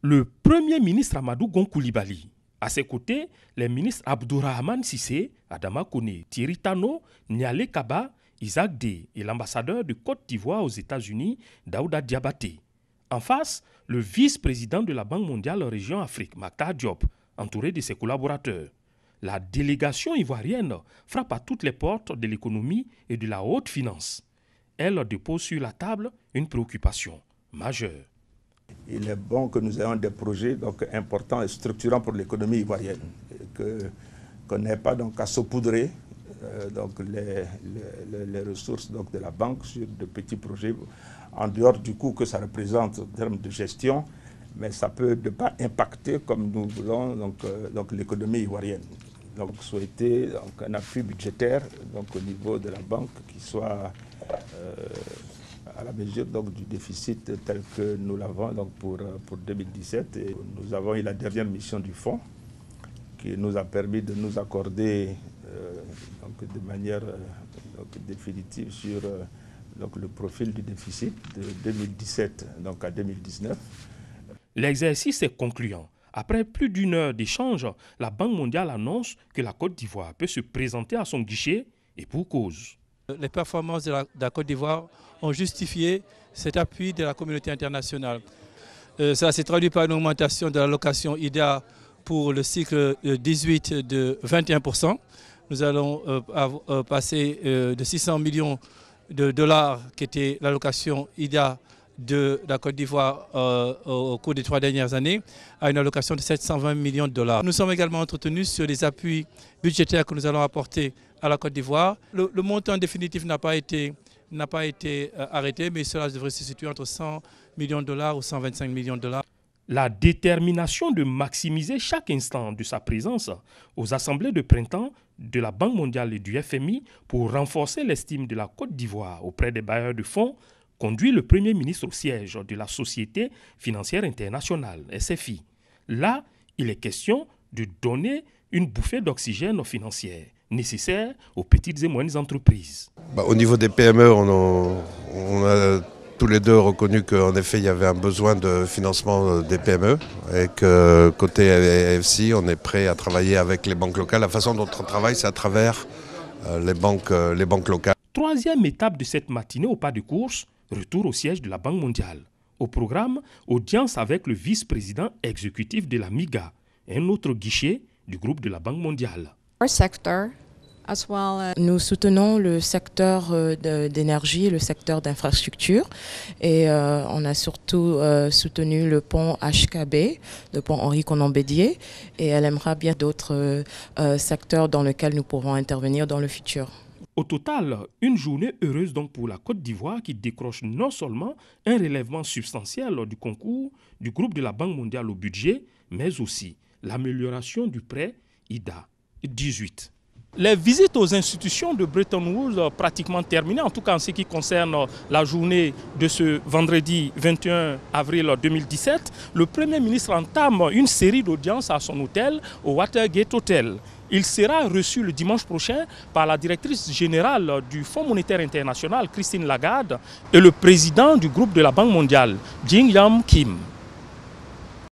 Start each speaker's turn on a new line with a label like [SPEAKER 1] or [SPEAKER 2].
[SPEAKER 1] le Premier ministre Amadou Gon Coulibaly. À ses côtés, les ministres Abdourahmane Cissé, Adama Kone, Thierry Tano, Nialé Kaba, Isaac Dey et l'ambassadeur de Côte d'Ivoire aux États-Unis, Daouda Diabaté. En face, le vice-président de la Banque mondiale région Afrique, Mactar Diop, entouré de ses collaborateurs. La délégation ivoirienne frappe à toutes les portes de l'économie et de la haute finance. Elle dépose sur la table une préoccupation majeure.
[SPEAKER 2] Il est bon que nous ayons des projets importants et structurants pour l'économie ivoirienne. Qu'on n'ait pas à saupoudrer les ressources de la banque sur de petits projets, en dehors du coût que ça représente en termes de gestion, mais ça peut ne pas impacter comme nous voulons l'économie ivoirienne. Donc souhaiter un appui budgétaire au niveau de la banque qui soit à la mesure du déficit tel que nous l'avons pour 2017. Et nous avons eu la dernière mission du fonds qui nous a permis de nous accorder de manière définitive sur le profil du déficit de 2017 à 2019.
[SPEAKER 1] L'exercice est concluant. Après plus d'une heure d'échange, la Banque mondiale annonce que la Côte d'Ivoire peut se présenter à son guichet et pour cause.
[SPEAKER 3] Les performances de la Côte d'Ivoire ont justifié cet appui de la communauté internationale. Ça s'est traduit par une augmentation de l'allocation IDA pour le cycle 18 de 21%. Nous allons passer de 600 millions de dollars qui était l'allocation IDA de la Côte d'Ivoire au cours des 3 dernières années à une allocation de 720 millions de dollars. Nous sommes également entretenus sur les appuis budgétaires que nous allons apporter à la Côte d'Ivoire. Le montant définitif n'a pas été arrêté, mais cela devrait se situer entre 100 millions de dollars ou 125 millions de dollars.
[SPEAKER 1] La détermination de maximiser chaque instant de sa présence aux assemblées de printemps de la Banque mondiale et du FMI pour renforcer l'estime de la Côte d'Ivoire auprès des bailleurs de fonds conduit le Premier ministre au siège de la Société financière internationale, SFI. Là, il est question de donner une bouffée d'oxygène financière nécessaire aux petites et moyennes entreprises.
[SPEAKER 4] Au niveau des PME, on a tous les deux reconnu qu'en effet, il y avait un besoin de financement des PME et que côté AFC, on est prêt à travailler avec les banques locales. La façon dont on travaille, c'est à travers les banques locales.
[SPEAKER 1] Troisième étape de cette matinée au pas de course, retour au siège de la Banque mondiale. Au programme, audience avec le vice-président exécutif de la MIGA, un autre guichet du groupe de la Banque mondiale.
[SPEAKER 5] Nous soutenons le secteur d'énergie, le secteur d'infrastructure et on a surtout soutenu le pont HKB, le pont Henri Konan Bédié, et elle aimera bien d'autres secteurs dans lesquels nous pourrons intervenir dans le futur.
[SPEAKER 1] Au total, une journée heureuse donc pour la Côte d'Ivoire qui décroche non seulement un relèvement substantiel lors du concours du groupe de la Banque mondiale au budget, mais aussi l'amélioration du prêt IDA 18. Les visites aux institutions de Bretton Woods pratiquement terminées, en tout cas en ce qui concerne la journée de ce vendredi 21 avril 2017, le Premier ministre entame une série d'audiences à son hôtel, au Watergate Hotel. Il sera reçu le dimanche prochain par la directrice générale du Fonds monétaire international, Christine Lagarde, et le président du groupe de la Banque mondiale, Jin Yam Kim.